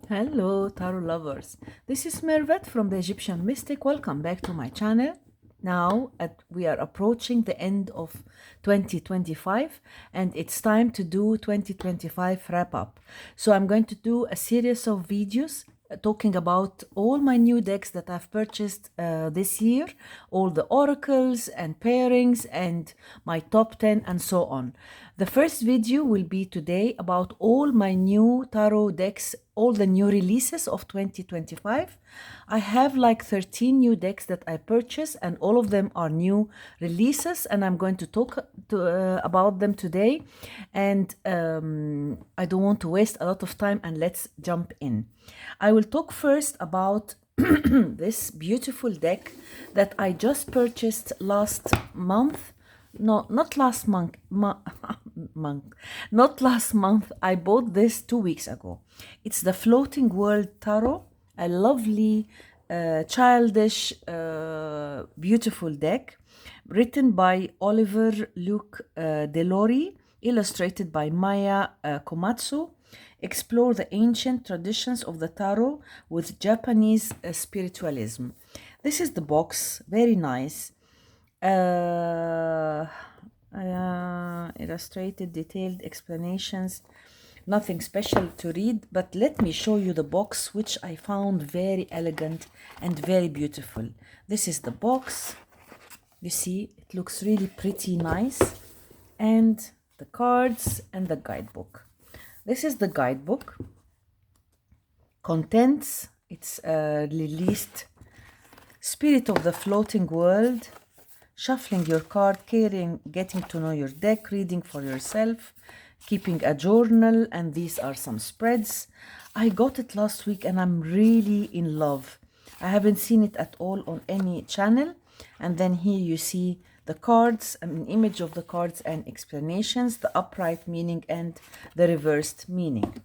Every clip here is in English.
Hello, tarot lovers. This is Mervet from the Egyptian Mystic. Welcome back to my channel. Now, we are approaching the end of 2025 and it's time to do 2025 wrap up. So, I'm going to do a series of videos talking about all my new decks that I've purchased this year, all the oracles and pairings, and my top 10, and so on. The first video will be today about all my new tarot decks, all the new releases of 2025. I have like 13 new decks that I purchased, and all of them are new releases, and I'm going to talk about them today. And I don't want to waste a lot of time, and let's jump in. I will talk first about this beautiful deck that I just purchased last month. No, not last month. Not last month. I bought this 2 weeks ago. It's the Floating World Tarot, a lovely, childish, beautiful deck written by Oliver Luke Delory, illustrated by Maya Komatsu. Explore the ancient traditions of the tarot with Japanese spiritualism. This is the box, very nice. Illustrated, detailed explanations. Nothing special to read, but let me show you the box, which I found very elegant and very beautiful. This is the box. You see, it looks really pretty nice. And the cards and the guidebook. This is the guidebook. Contents, it's released. Spirit of the Floating World. Shuffling your card, caring, getting to know your deck, reading for yourself, keeping a journal, and these are some spreads. I got it last week and I'm really in love. I haven't seen it at all on any channel. And then here you see the cards, an image of the cards and explanations, the upright meaning and the reversed meaning.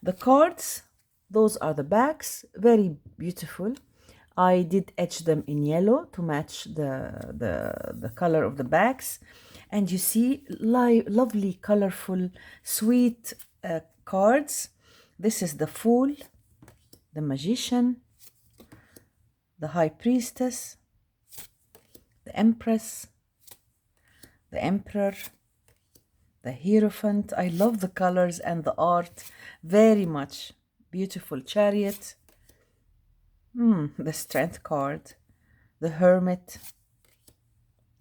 The cards, those are the backs, very beautiful. I did etch them in yellow to match the color of the backs. And you see lovely, colorful, sweet cards. This is the Fool, the Magician, the High Priestess, the Empress, the Emperor, the Hierophant. I love the colors and the art very much. Beautiful Chariot. The Strength card, the Hermit,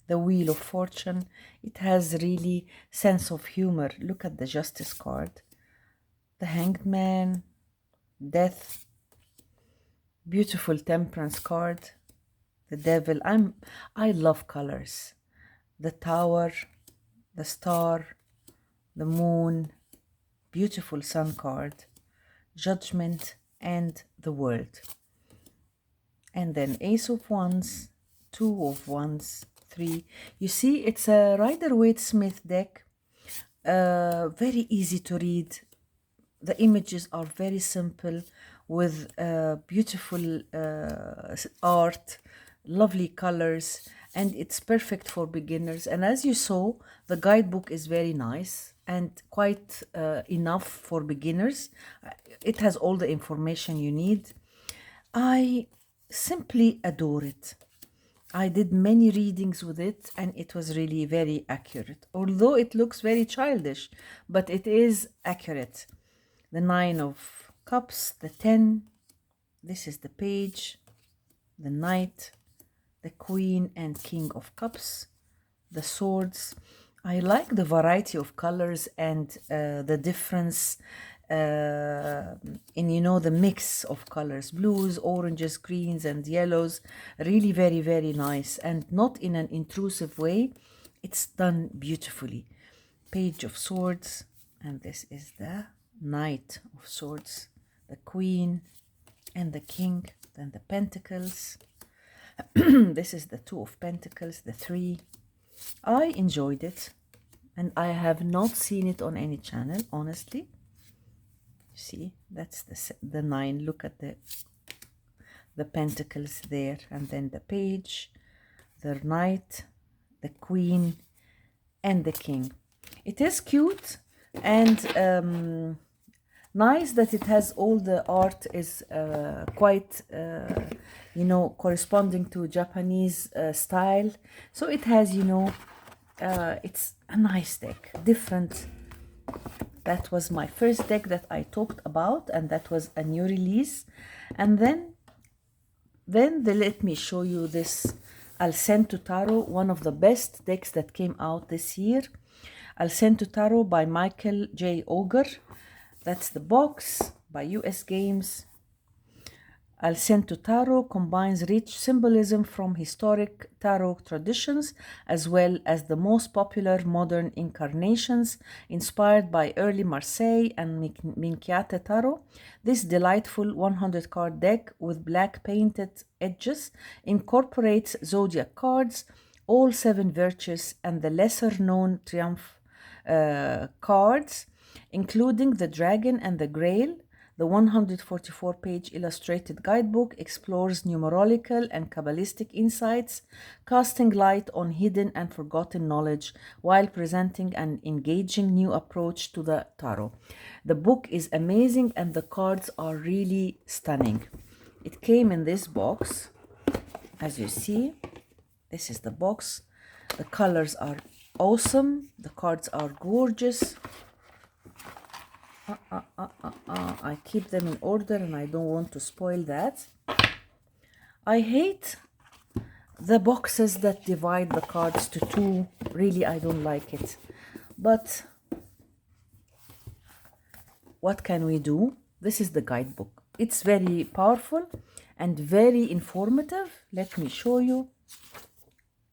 the Wheel of Fortune. It has really sense of humor. Look at the Justice card, the Hanged Man, Death, beautiful Temperance card, the Devil. I love colors. The Tower, the Star, the Moon, beautiful Sun card, Judgment, and the World. And then Ace of Wands, Two of Wands, 3. You see, it's a Rider-Waite-Smith deck. Very easy to read. The images are very simple with beautiful art, lovely colors, and it's perfect for beginners. And as you saw, the guidebook is very nice and quite enough for beginners. It has all the information you need. I simply adore it. I did many readings with it and it was really very accurate. Although it looks very childish, but it is accurate. The 9 of Cups, the 10, this is the Page, the Knight, the Queen and King of Cups, the Swords. I like the variety of colors and the difference in, the mix of colors, blues, oranges, greens, and yellows. Really very, very nice, and not in an intrusive way. It's done beautifully. Page of Swords, and this is the Knight of Swords, the Queen, and the King, then the Pentacles. This is the Two of Pentacles, the 3. I enjoyed it, and I have not seen it on any channel, honestly. See, that's the 9. Look at the pentacles there, and then the Page, the Knight, the Queen, and the King. It is cute, and Nice that it has all the art is quite, you know, corresponding to Japanese style. So it has, you know, it's a nice deck, different. That was my first deck that I talked about, and that was a new release. And then let me show you this Alcento Tarot, one of the best decks that came out this year. Alcento Tarot by Michael J. Auger. That's the box by US Games. Alcento Tarot combines rich symbolism from historic tarot traditions as well as the most popular modern incarnations inspired by early Marseille and Minchiate Tarot. This delightful 100 card deck with black painted edges incorporates zodiac cards, all seven virtues, and the lesser known triumph cards, including the Dragon and the Grail. The 144-page illustrated guidebook explores numerological and Kabbalistic insights, casting light on hidden and forgotten knowledge while presenting an engaging new approach to the tarot. The book is amazing and the cards are really stunning. It came in this box, as you see. This is the box. The colors are awesome. The cards are gorgeous. I keep them in order and I don't want to spoil that. I hate the boxes that divide the cards to two. Really, I don't like it. But what can we do? This is the guidebook. It's very powerful and very informative. Let me show you.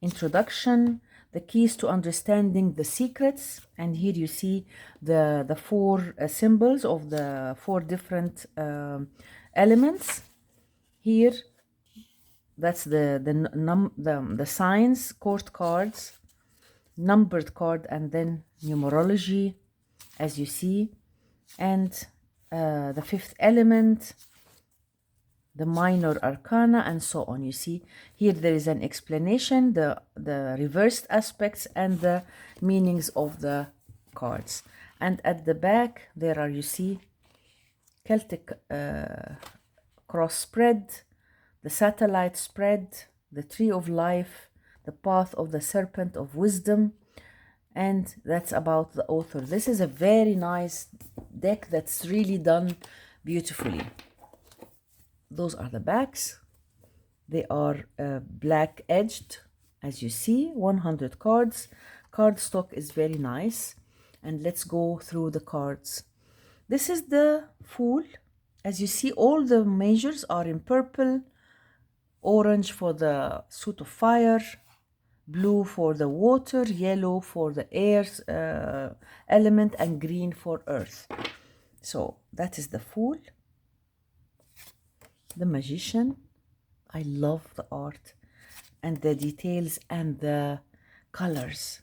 Introduction, the keys to understanding the secrets, and here you see the four symbols of the four different elements. Here, that's the signs, court cards, numbered card, and then numerology, as you see, and the fifth element, the minor arcana, and so on. You see here there is an explanation, the reversed aspects and the meanings of the cards. And at the back there are, you see, Celtic cross spread, the satellite spread, the tree of life, the path of the serpent of wisdom, and that's about the author. This is a very nice deck that's really done beautifully. Those are the backs. They are black edged, as you see, 100 cards. Card stock is very nice. And let's go through the cards. This is the Fool. As you see, all the measures are in purple, orange for the suit of fire, blue for the water, yellow for the air element, and green for earth. So that is the Fool. The Magician. I love the art and the details and the colors.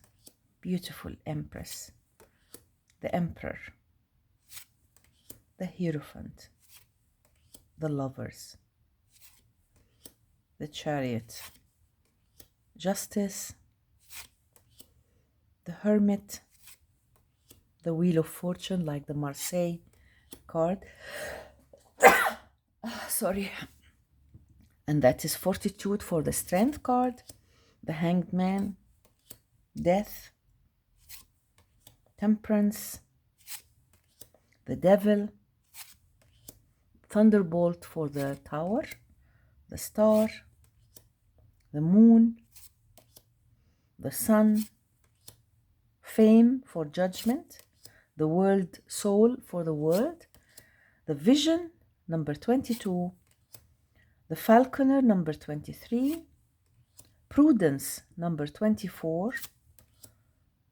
Beautiful Empress. The Emperor. The Hierophant. The Lovers. The Chariot. Justice. The Hermit. The Wheel of Fortune, like the Marseille card. Sorry. And that is Fortitude for the Strength card. The Hanged Man. Death. Temperance. The Devil. Thunderbolt for the Tower. The Star. The Moon. The Sun. Fame for Judgment. The World Soul for the World. The Vision, number 22. The Falconer, number 23. Prudence, number 24.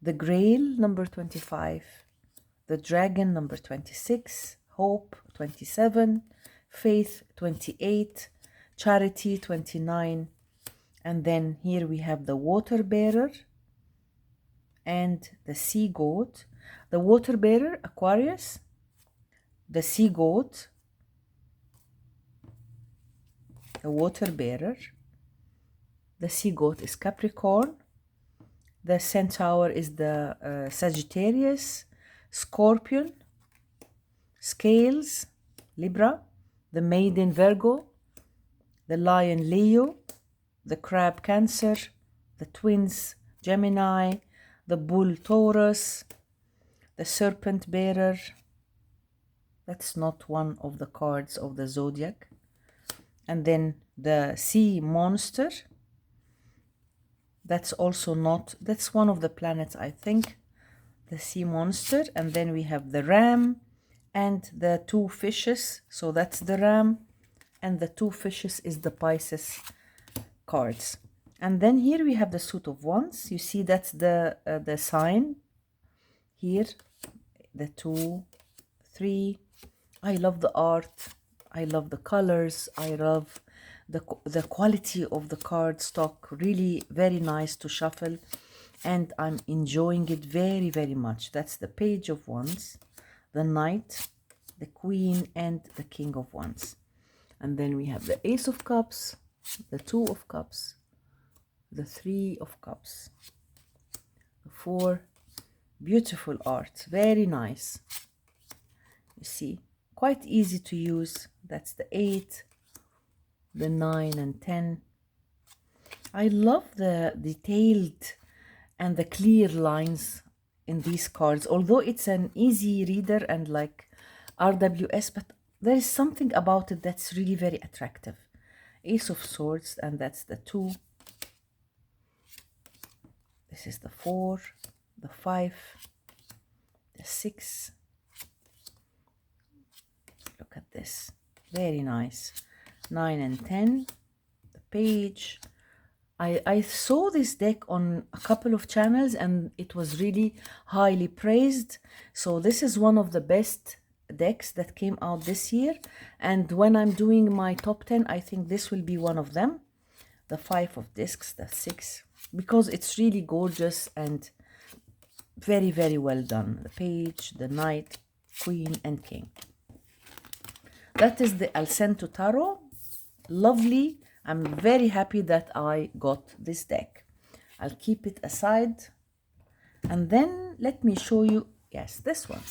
The Grail, number 25. The Dragon, number 26. Hope, 27. Faith, 28. Charity, 29. And then here we have the Water Bearer and the Sea Goat. The Water Bearer, Aquarius. The Sea Goat, the Water Bearer. The Sea Goat is Capricorn. The Centaur is the Sagittarius. Scorpion. Scales, Libra, the Maiden, Virgo, the Lion, Leo, the Crab, Cancer, the Twins, Gemini, the Bull, Taurus, the Serpent Bearer. That's not one of the cards of the zodiac. And then the Sea Monster. That's also not, that's one of the planets, I think. The Sea Monster. And then we have the Ram and the two fishes. So that's the Ram. And the two fishes is the Pisces cards. And then here we have the Suit of Wands. You see that's the sign. Here, the 2, 3. I love the art. I love the colors. I love the quality of the card stock. Really very nice to shuffle. And I'm enjoying it very, very much. That's the Page of Wands, the Knight, the Queen, and the King of Wands. And then we have the Ace of Cups, the 2 of Cups, the 3 of Cups, the 4. Beautiful art, very nice. You see, quite easy to use. That's the 8, the 9 and 10. I love the detailed and the clear lines in these cards, although it's an easy reader and like RWS, but there is something about it that's really very attractive. Ace of Swords, and that's the 2. This is the 4, the 5, the 6. Look at this, very nice. 9 and 10, the Page. I saw this deck on a couple of channels and it was really highly praised. So this is one of the best decks that came out this year. And when I'm doing my top 10, I think this will be one of them. The 5 of discs, the 6, because it's really gorgeous and very, very well done. The Page, the Knight, Queen, and King. That is the Alcento Tarot. Lovely. I'm very happy that I got this deck. I'll keep it aside. And then let me show you, yes, this one.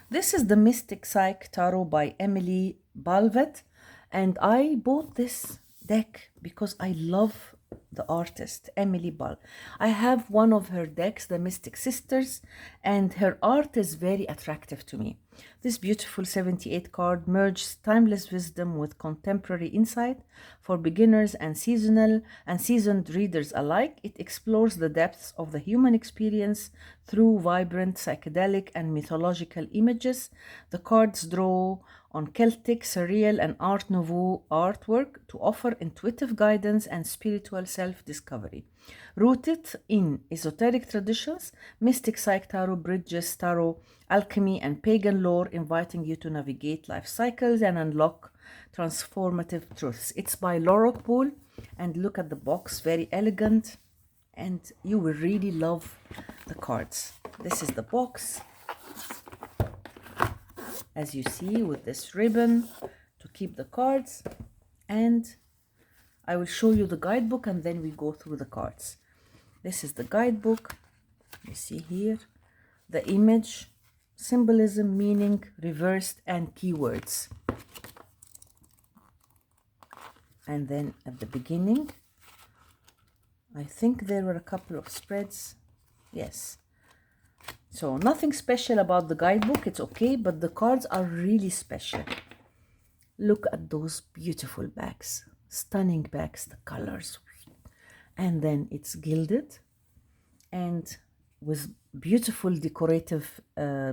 This is the Mystic Psych Tarot by Emily Balvet. And I bought this deck because I love the artist, Emily Ball. I have one of her decks, the Mystic Sisters, and her art is very attractive to me. This beautiful 78 card merges timeless wisdom with contemporary insight for beginners and seasoned readers alike. It explores the depths of the human experience through vibrant psychedelic and mythological images. The cards draw on Celtic, surreal, and Art Nouveau artwork to offer intuitive guidance and spiritual self-discovery. Rooted in esoteric traditions, Mystic Psych Tarot bridges tarot, alchemy, and pagan lore, inviting you to navigate life cycles and unlock transformative truths. It's by Laura Poole, and look at the box, very elegant, and you will really love the cards. This is the box, as you see, with this ribbon to keep the cards, and I will show you the guidebook and then we go through the cards. This is the guidebook. You see here the image, symbolism, meaning, reversed, and keywords. And then at the beginning, I think there were a couple of spreads. Yes. So nothing special about the guidebook, it's okay, but the cards are really special. Look at those beautiful backs, stunning backs, the colors. And then it's gilded and with beautiful decorative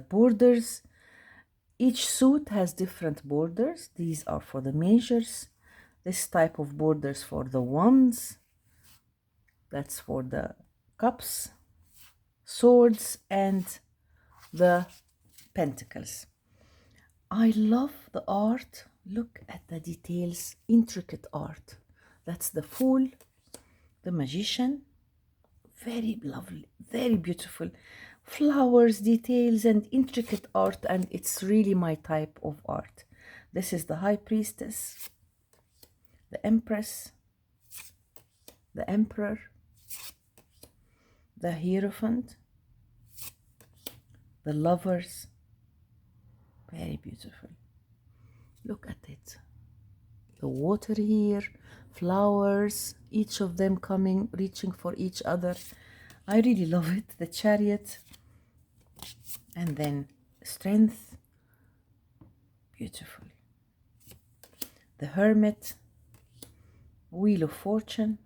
borders. Each suit has different borders. These are for the measures. This type of borders for the wands. That's for the cups, swords, and the pentacles. I love the art. Look at the details, intricate art. That's the Fool, the Magician. Very lovely, very beautiful. Flowers, details, and intricate art, and it's really my type of art. This is the High Priestess, the Empress, the Emperor, the Hierophant, the Lovers, Very beautiful. Look at it. The water here, flowers, each of them coming, reaching for each other. I really love it. The Chariot, and then Strength, beautifully. The Hermit, Wheel of Fortune,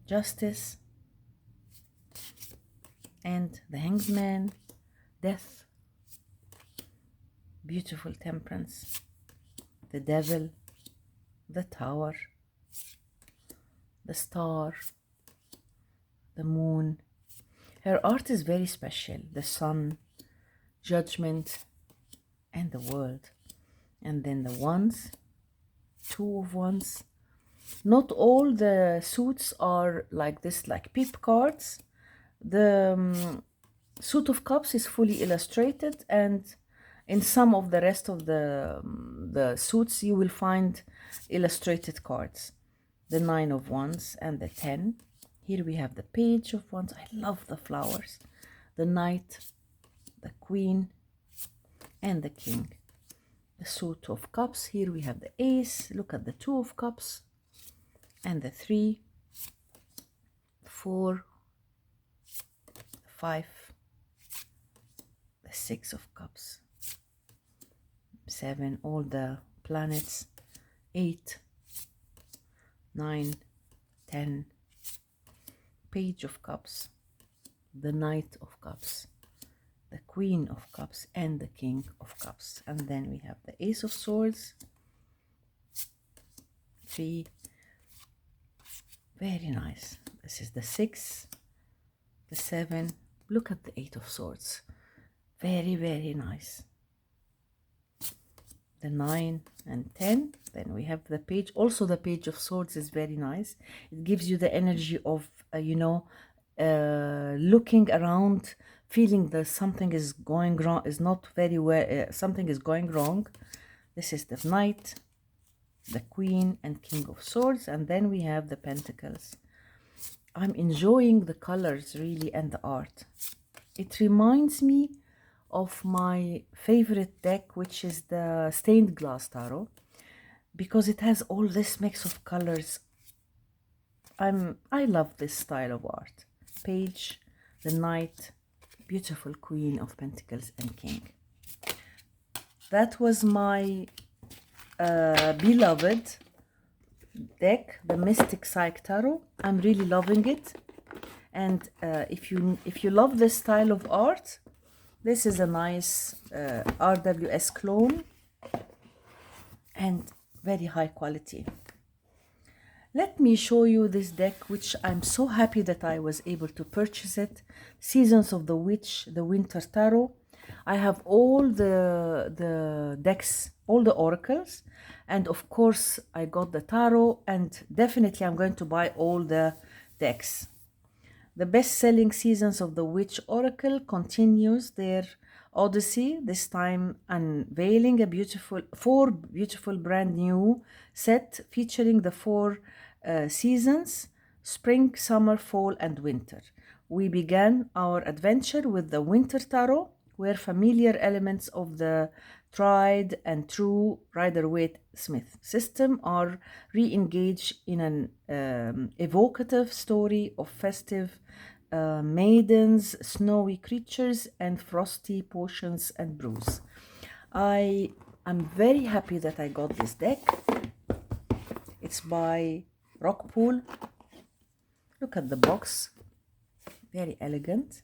Justice, and the Hanged Man, Death, beautiful Temperance, the Devil, the Tower, the Star, the Moon. Her art is very special. The Sun, Judgment, and the World. And then the Wands, Two of Wands. Not all the suits are like this, like peep cards. The Suit of Cups is fully illustrated, and in some of the rest of the suits you will find illustrated cards. The Nine of Wands and the 10. Here we have the Page of Wands. I love the flowers. The Knight, the Queen, and the King. The Suit of Cups. Here we have the Ace. Look at the Two of Cups and the 3, 4, 5, the 6 of Cups, 7, all the planets, 8, 9, 10, Page of Cups, the Knight of Cups, the Queen of Cups, and the King of Cups. And then we have the Ace of Swords, 3, very nice. This is the 6, the 7. Look at the 8 of Swords. Very, very nice. The 9 and 10. Then we have the Page. Also, the Page of Swords is very nice. It gives you the energy of, looking around, feeling that something is going wrong, is not very well, something is going wrong. This is the Knight, the Queen, and King of Swords. And then we have the Pentacles. I'm enjoying the colors really and the art. It reminds me of my favorite deck, which is the Stained Glass Tarot, because it has all this mix of colors. I love this style of art. Page, the Knight, beautiful Queen of Pentacles, and King. That was my beloved deck, the Mystic Psych Tarot. I'm really loving it. And if you love this style of art, this is a nice RWS clone and very high quality. Let me show you this deck, which I'm so happy that I was able to purchase it. Seasons of the Witch, the Winter Tarot. I have all the decks, all the oracles, and of course I got the tarot, and definitely I'm going to buy all the decks. The best-selling Seasons of the Witch Oracle continues their odyssey, this time unveiling four beautiful brand new set featuring the 4 seasons: spring, summer, fall, and winter. We began our adventure with the Winter Tarot, where familiar elements of the tried and true Rider-Waite-Smith system are re-engaged in an evocative story of festive maidens, snowy creatures, and frosty potions and brews. I am very happy that I got this deck. It's by Rockpool. Look at the box, very elegant.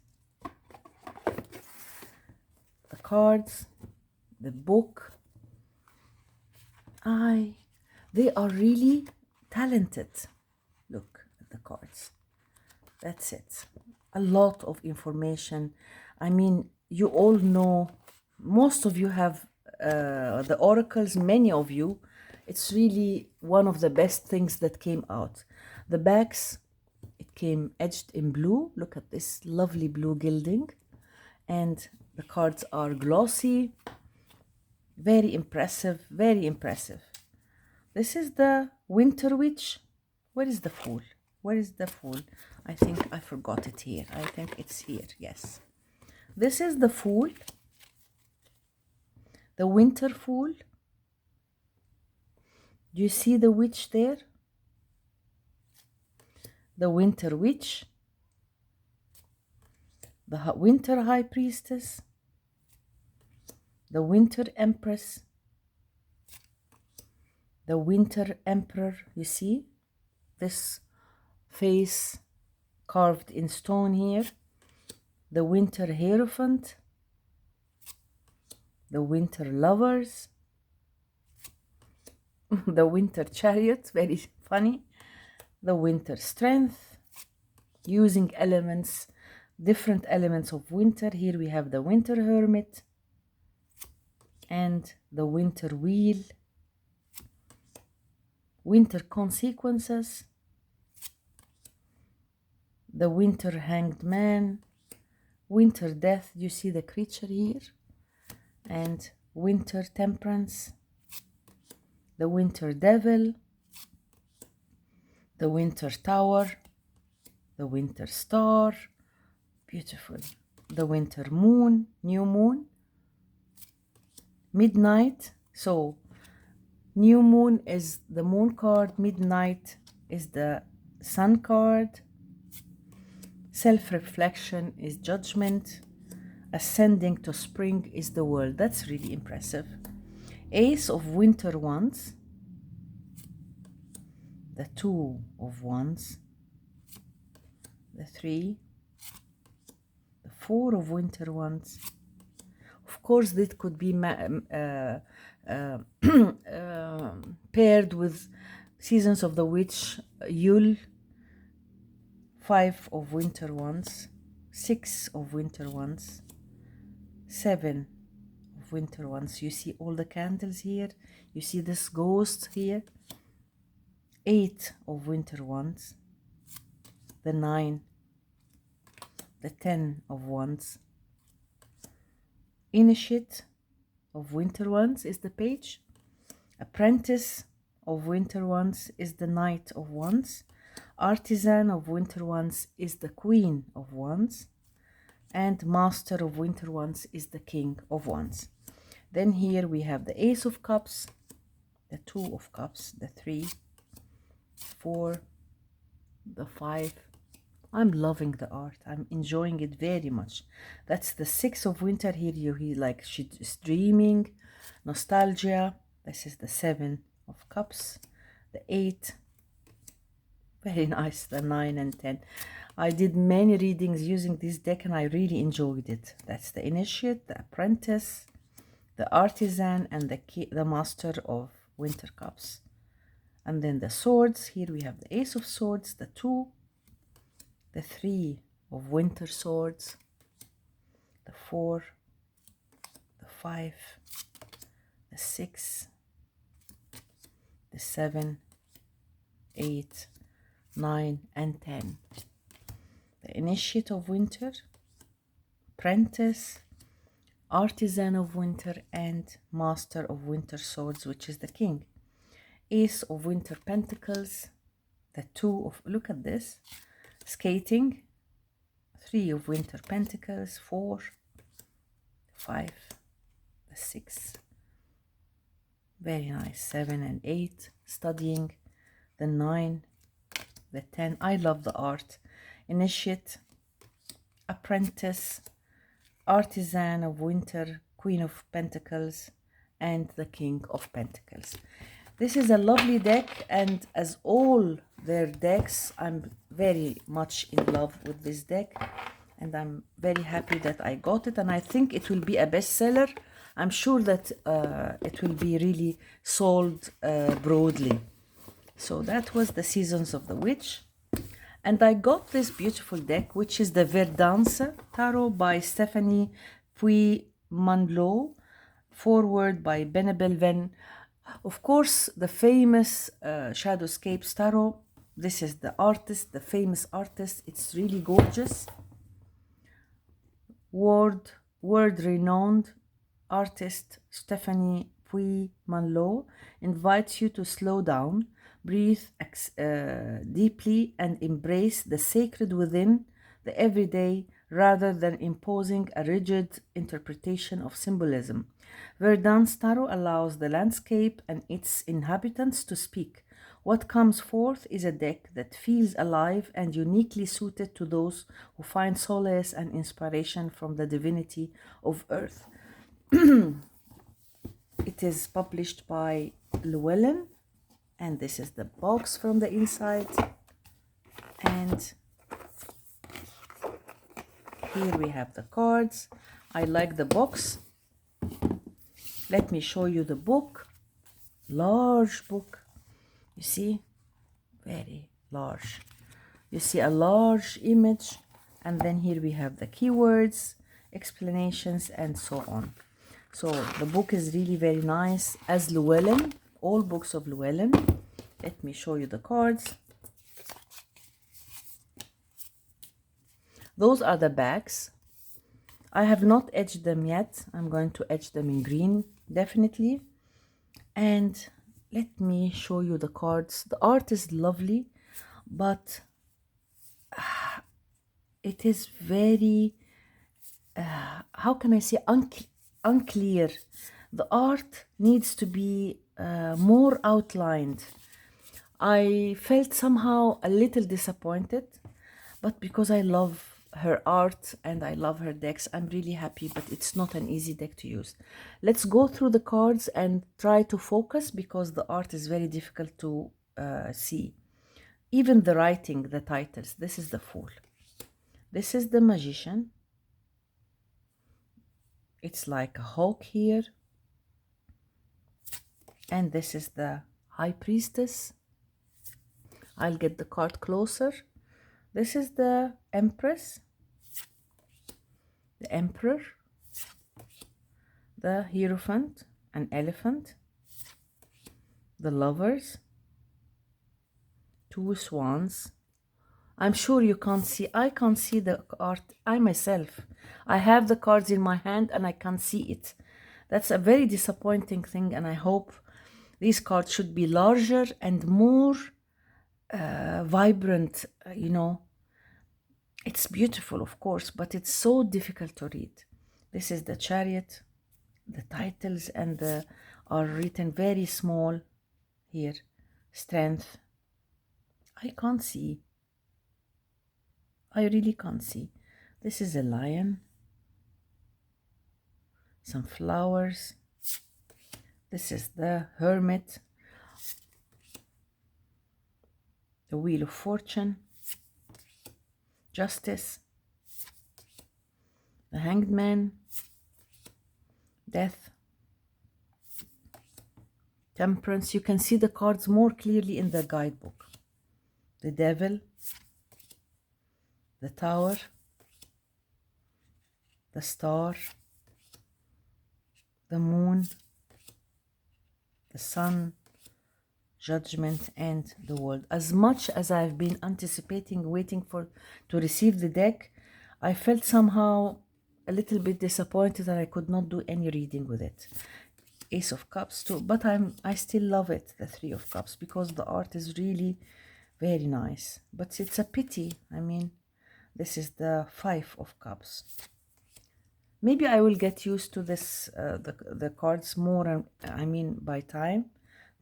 The cards, the book. They are really talented. Look at the cards. That's it. A lot of information. I mean, you all know, most of you have the oracles, many of you. It's really one of the best things that came out. The backs, it came edged in blue. Look at this lovely blue gilding. And the cards are glossy. Very impressive, very impressive. This is the Winter Witch. Where is the Fool? Where is the Fool? I think I forgot it here. I think it's here, yes. This is the Fool, the Winter Fool. Do you see the witch there? The Winter Witch, the Winter High Priestess, the Winter Empress, the Winter Emperor. You see this face carved in stone here, the Winter Hierophant, the Winter Lovers, the Winter Chariot, very funny, the Winter Strength, using elements, different elements of winter. Here we have the Winter Hermit and the Winter Wheel, Winter Consequences, the Winter Hanged Man, Winter Death. You see the creature here, and Winter Temperance, the Winter Devil, the Winter Tower, the Winter Star, beautiful, the Winter Moon, New Moon, Midnight. So New Moon is the Moon card, Midnight is the Sun card, Self-Reflection is Judgment, Ascending to Spring is the World. That's really impressive. Ace of Winter Wands, the Two of Wands, the Three, the Four of Winter Wands. Of course, this could be paired with Seasons of the Witch, Yule, Five of Winter Wands, Six of Winter Wands, Seven of Winter Wands. You see all the candles here. You see this ghost here. Eight of Winter Wands, the Nine, the Ten of Wands. Initiate of Winter Wands is the Page. Apprentice of Winter Wands is the Knight of Wands. Artisan of Winter Wands is the Queen of Wands. And Master of Winter Wands is the King of Wands. Then here we have the Ace of Cups, the Two of Cups, the Three, Four, the Five. I'm loving the art. I'm enjoying it very much. That's the Six of Winter. Here you hear like she's dreaming, nostalgia. This is the Seven of Cups, the Eight. Very nice, the 9 and 10. I did many readings using this deck and I really enjoyed it. That's the Initiate, the Apprentice, the Artisan, and the Master of Winter Cups. And then the Swords. Here we have the Ace of Swords, the Two, the Three of Winter Swords, the Four, the Five, the Six, the 7, 8, 9, and 10. The Initiate of Winter, Apprentice, Artisan of Winter, and Master of Winter Swords, which is the King. Ace of Winter Pentacles, the Two of, look at this, Skating, Three of Winter Pentacles, 4, 5, the 6, very nice, 7 and 8, Studying, the 9, the 10. I love the art. Initiate, Apprentice, Artisan of Winter, Queen of Pentacles, and the King of Pentacles. This is a lovely deck, and as all their decks, I'm very much in love with this deck, and I'm very happy that I got it, and I think it will be a bestseller. I'm sure that it will be really sold broadly. So that was the Seasons of the Witch. And I got this beautiful deck, which is the Verdance Tarot by Stephanie Puy-Manlot, forward by Benebel Ven. Of course, the famous Shadowscapes Tarot. This is the artist, the famous artist. It's really gorgeous. World-renowned artist Stephanie Puy-Manlot invites you to slow down, breathe deeply, and embrace the sacred within the everyday, rather than imposing a rigid interpretation of symbolism. Verdun's tarot allows the landscape and its inhabitants to speak. What comes forth is a deck that feels alive and uniquely suited to those who find solace and inspiration from the divinity of Earth. It is published by Llewellyn, and this is the box from the inside. And here we have the cards. I like the box. Let me show you the book. Large book. You see? Very large. You see a large image. And then here we have the keywords, explanations, and so on. So the book is really very nice. As Llewellyn, all books of Llewellyn. Let me show you the cards. Those are the backs. I have not edged them yet. I'm going to edge them in green, definitely. And let me show you the cards. The art is lovely, but it is very, how can I say, unclear. The art needs to be more outlined. I felt somehow a little disappointed, but because I love her art and I love her decks, I'm really happy, but it's not an easy deck to use. Let's go through the cards and try to focus, because the art is very difficult to see. Even the writing, the titles. This is the Fool. This is the Magician. It's like a hawk here. And this is the High Priestess. I'll get the card closer. This is the Empress, the Emperor, the Hierophant, an elephant, the Lovers, two swans. I'm sure you can't see. I can't see the art. I myself, I have the cards in my hand and I can't see it. That's a very disappointing thing, and I hope these cards should be larger and more vibrant, you know. It's beautiful, of course, but it's so difficult to read. This is the Chariot. The titles and are written very small here. Strength. I can't see. I really can't see. This is a lion. Some flowers. This is the Hermit. The Wheel of Fortune. Justice. The Hanged Man. Death. Temperance. You can see the cards more clearly in the guidebook. The Devil. The Tower. The Star. The Moon. The Sun. Judgment, and the World. As much as I've been anticipating, waiting to receive the deck, I felt somehow a little bit disappointed that I could not do any reading with it. Ace of Cups too, but I still love it, the Three of Cups, because the art is really very nice. But it's a pity. I mean, this is the Five of Cups. Maybe I will get used to this, the cards more, I mean, by time.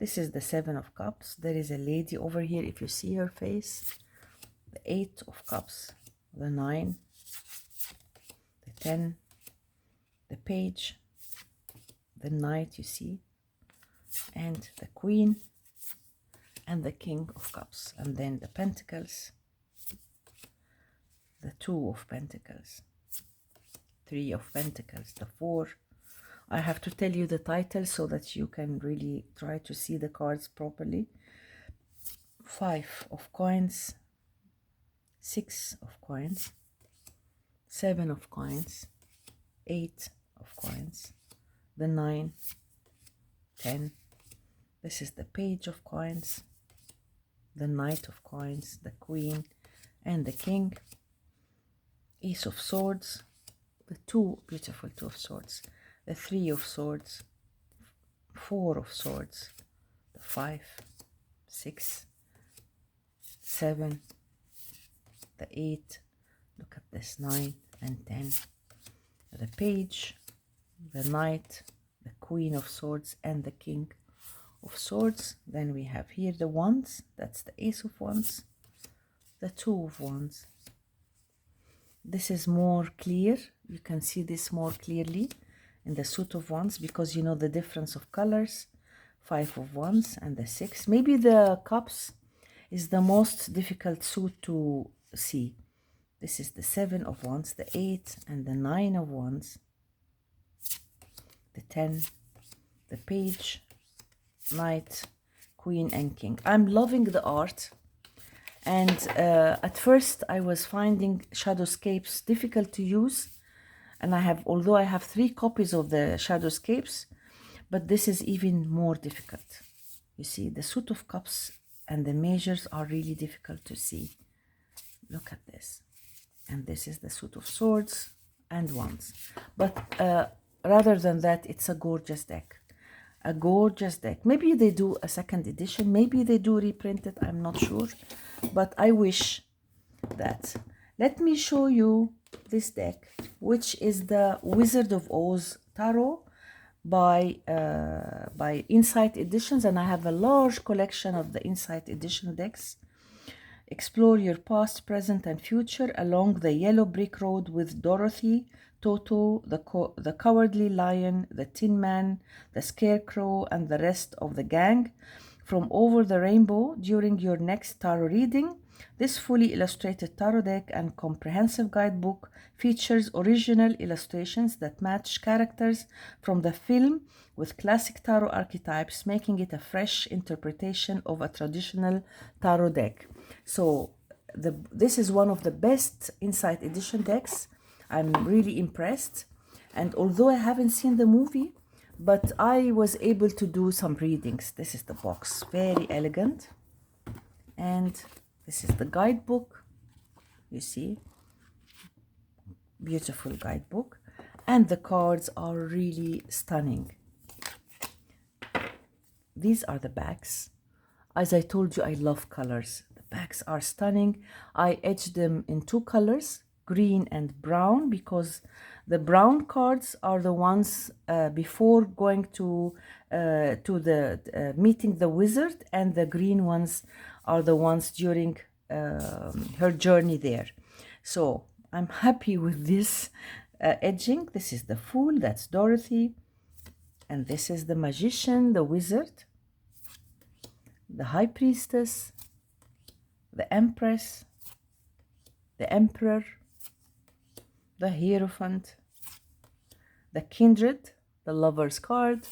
This is the Seven of Cups. There is a lady over here, if you see her face. The Eight of Cups. The Nine. The 10. The Page. The Knight, you see. And the Queen. And the King of Cups. And then the Pentacles. The Two of Pentacles. Three of Pentacles. The Four. I have to tell you the title so that you can really try to see the cards properly. Five of Coins, Six of Coins, Seven of Coins, Eight of Coins, the Nine, 10. This is the Page of Coins, the Knight of Coins, the Queen, and the King. Ace of Swords, the beautiful Two of Swords. The Three of Swords, Four of Swords, the 5, 6, 7, the 8, look at this, 9, and 10. The page, the knight, the queen of swords, and the king of swords. Then we have here the wands, that's the ace of wands, the two of wands. This is more clear, you can see this more clearly in the suit of wands because you know the difference of colors. Five of wands and the six. Maybe the cups is the most difficult suit to see. This is the seven of wands, the eight and the nine of wands, the 10, the page, knight, queen and king. I'm loving the art, and at first I was finding Shadowscapes difficult to use, and although I have 3 copies of the Shadowscapes, but this is even more difficult. You see, the suit of cups and the measures are really difficult to see. Look at this. And this is the suit of swords and wands. But rather than that, it's a gorgeous deck. A gorgeous deck. Maybe they do a second edition. Maybe they do reprint it. I'm not sure. But I wish that. Let me show you this deck, which is the Wizard of Oz Tarot by Insight Editions. And I have a large collection of the Insight Edition decks. Explore your past, present, and future along the yellow brick road with Dorothy, Toto, the Cowardly Lion, the Tin Man, the Scarecrow, and the rest of the gang from over the rainbow during your next tarot reading. This fully illustrated tarot deck and comprehensive guidebook features original illustrations that match characters from the film with classic tarot archetypes, making it a fresh interpretation of a traditional tarot deck. So this is one of the best Insight Edition decks. I'm really impressed. And although I haven't seen the movie, but I was able to do some readings. This is the box, very elegant. And this is the guidebook. You see, beautiful guidebook. And the cards are really stunning. These are the backs. As I told you, I love colors. The backs are stunning. I etched them in 2 colors, green and brown, because the brown cards are the ones before going to the meeting the wizard, and the green ones are the ones during her journey there. So I'm happy with this edging. This is the Fool, that's Dorothy, and this is the Magician, the Wizard, the High Priestess, the Empress, the Emperor, the Hierophant, the Kindred, the Lover's card,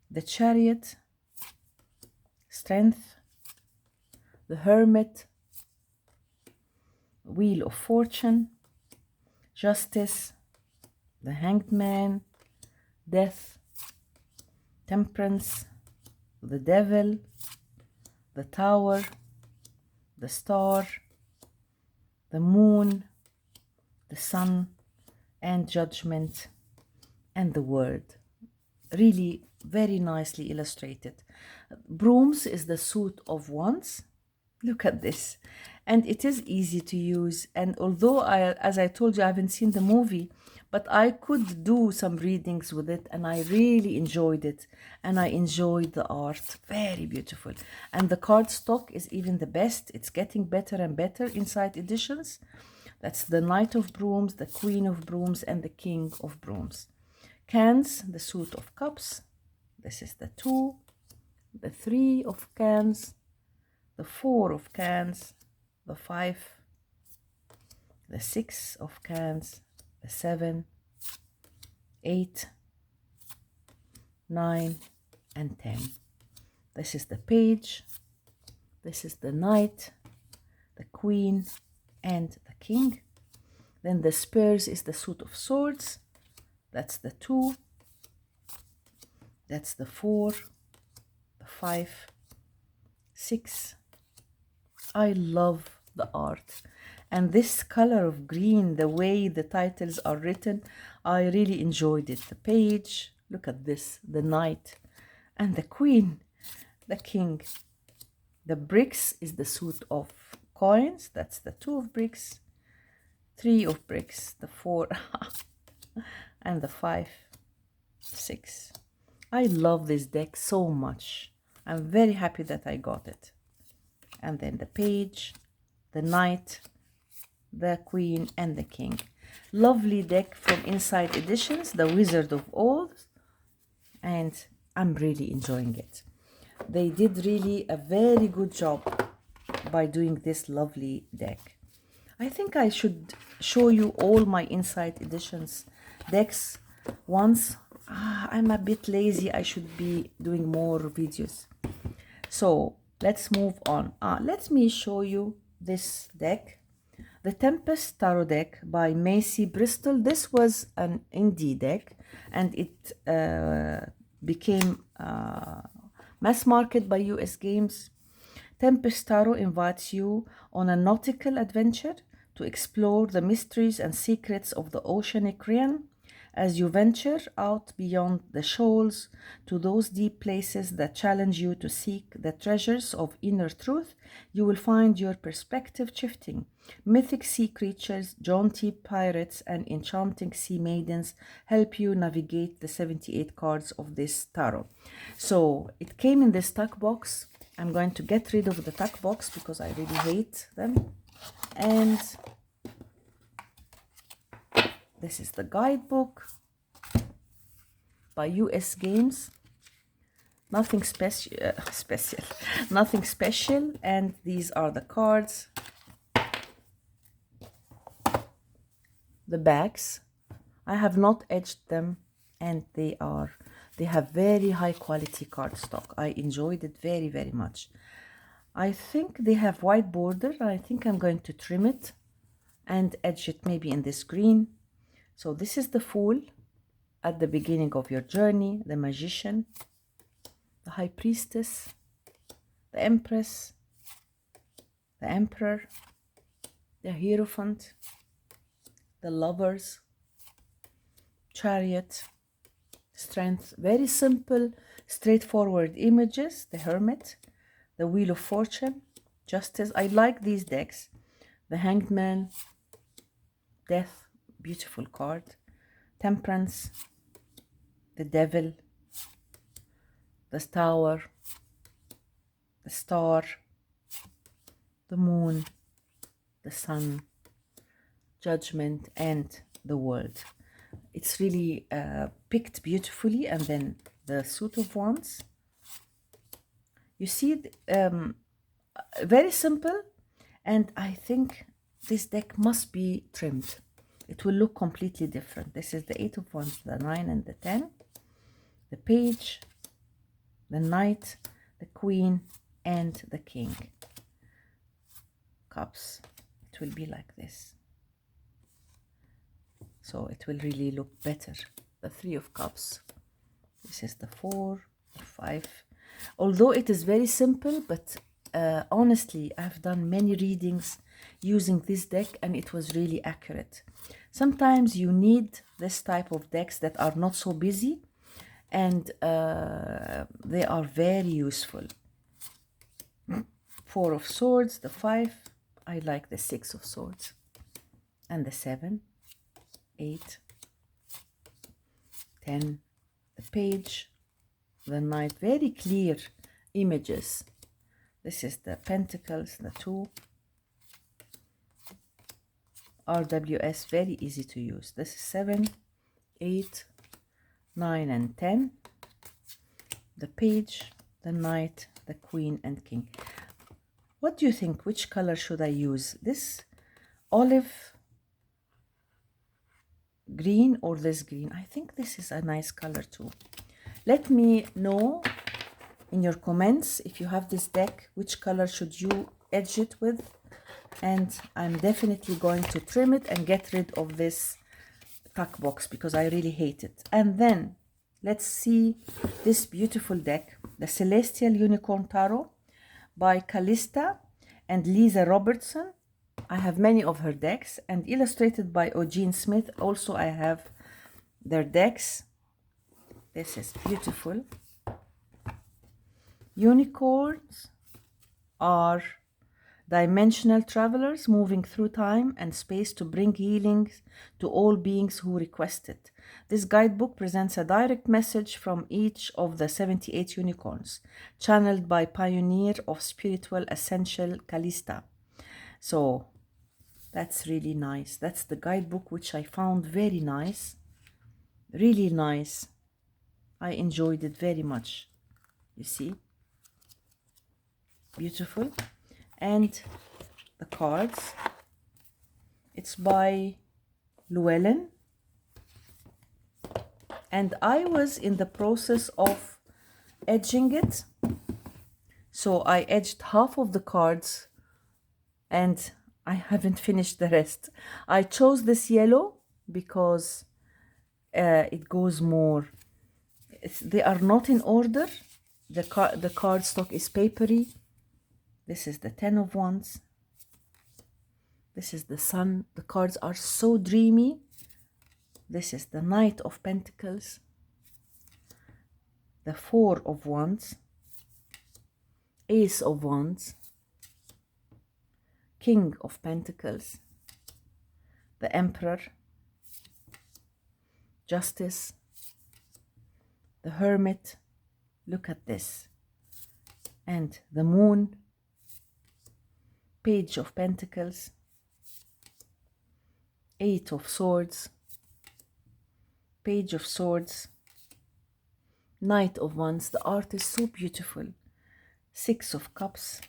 the Chariot, Strength, the Hermit, Wheel of Fortune, Justice, the Hanged Man, Death, Temperance, the Devil, the Tower, the Star, the Moon, the Sun, and Judgment, and the Word. Really very nicely illustrated. Brooms is the suit of wands. Look at this. And it is easy to use. And although as I told you, I haven't seen the movie, but I could do some readings with it, and I really enjoyed it. And I enjoyed the art. Very beautiful. And the card stock is even the best. It's getting better and better Insight Editions. That's the Knight of Brooms, the Queen of Brooms, and the King of Brooms. Cans, the suit of cups. This is the 2, the 3 of cans, the 4 of cans, the 5, the 6 of cans, the 7, 8, 9, and 10. This is the page, this is the knight, the queen, and the king. Then the spears is the suit of swords. That's the 2, that's the 4, the 5, 6. I love the art. And this color of green, the way the titles are written, I really enjoyed it. The page, look at this, the knight, and the queen, the king. The bricks is the suit of coins. That's the 2 of bricks. 3 of bricks, the 4 and the 5, 6. I love this deck so much. I'm very happy that I got it. And then the page, the knight, the queen, and the king. Lovely deck from Inside Editions, the Wizard of Oz, and I'm really enjoying it. They did really a very good job by doing this lovely deck. I think I should show you all my Inside Editions decks once. I'm a bit lazy. I should be doing more videos. So let's move on. Let me show you this deck. The Tempest Tarot deck by Macy Bristol. This was an indie deck and it became mass market by US Games. Tempest Tarot invites you on a nautical adventure to explore the mysteries and secrets of the oceanic realm. As you venture out beyond the shoals to those deep places that challenge you to seek the treasures of inner truth, you will find your perspective shifting. Mythic sea creatures, jaunty pirates, and enchanting sea maidens help you navigate the 78 cards of this tarot. So it came in this tuck box. I'm going to get rid of the tuck box because I really hate them. And this is the guidebook by US Games. Nothing special, nothing special. And these are the cards. The backs. I have not edged them, and they have very high quality cardstock. I enjoyed it very, very much. I think they have white border. I think I'm going to trim it and edge it maybe in this green. So this is the Fool at the beginning of your journey, the Magician, the High Priestess, the Empress, the Emperor, the Hierophant, the Lovers, Chariot, Strength. Very simple, straightforward images. The Hermit, the Wheel of Fortune, Justice. I like these decks. The Hanged Man, Death, beautiful card. Temperance, the Devil, the Tower, the Star, the Moon, the Sun, Judgment, and the World. It's really picked beautifully. And then the Suit of Wands. You see, very simple, and I think this deck must be trimmed. It will look completely different. This is the 8 of Wands, the 9 and the 10, the Page, the Knight, the Queen, and the King. Cups. It will be like this. So it will really look better. The 3 of Cups. This is the 4, the 5. Although it is very simple, but honestly, I've done many readings using this deck and it was really accurate. Sometimes you need this type of decks that are not so busy, and they are very useful. 4 of Swords, the 5. I like the 6 of Swords. And the 7, 8, 10, the Page, the Knight. Very clear images. This is the Pentacles, the 2. RWS, very easy to use. This is 7, 8, 9, and 10. The Page, the Knight, the Queen, and King. What do you think? Which color should I use? This olive green or this green? I think this is a nice color too. Let me know in your comments if you have this deck, which color should you edge it with. And I'm definitely going to trim it and get rid of this tuck box because I really hate it. And then let's see this beautiful deck, the Celestial Unicorn Tarot by Callista and Lisa Robertson. I have many of her decks, and illustrated by Eugene Smith. Also, I have their decks. This is beautiful. Unicorns are Dimensional travelers moving through time and space to bring healing to all beings who request it. This guidebook presents a direct message from each of the 78 unicorns, channeled by pioneer of spiritual essential Callista. So that's really nice. That's the guidebook, which I found very nice. Really nice. I enjoyed it very much. You see? Beautiful. And the cards. It's by Llewellyn. And I was in the process of edging it. So I edged half of the cards and I haven't finished the rest. I chose this yellow because it goes more. They are not in order. The cardstock is papery. This is the 10 of Wands. This is the Sun. The cards are so dreamy. This is the Knight of Pentacles. The 4 of Wands. Ace of Wands. King of Pentacles. The Emperor. Justice. The Hermit. Look at this. And the Moon. Page of Pentacles. 8 of Swords. Page of Swords. Knight of Wands. The art is so beautiful. 6 of Cups.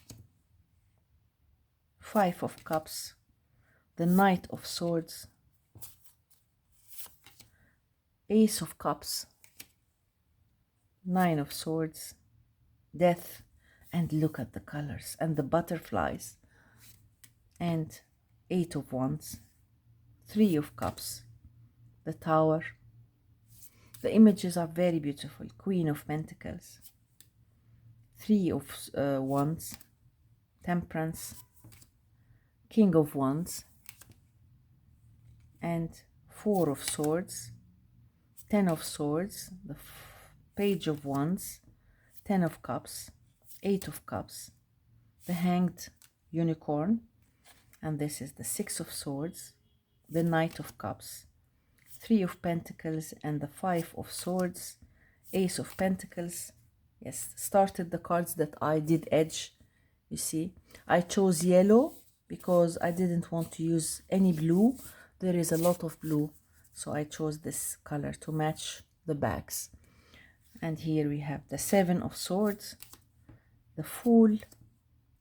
5 of Cups. The Knight of Swords. Ace of Cups. 9 of Swords. Death. And look at the colors and the butterflies. And 8 of Wands. 3 of Cups. The Tower. The images are very beautiful. Queen of Pentacles. 3 of Wands. Temperance. King of Wands. And 4 of Swords. 10 of Swords. The Page of Wands. 10 of Cups. 8 of Cups. The Hanged Unicorn. And this is the 6 of Swords. The Knight of Cups. 3 of Pentacles and the 5 of Swords. Ace of Pentacles. Yes, started the cards that I did edge. You see, I chose yellow because I didn't want to use any blue. There is a lot of blue, so I chose this color to match the bags. And here we have the 7 of Swords, the Fool,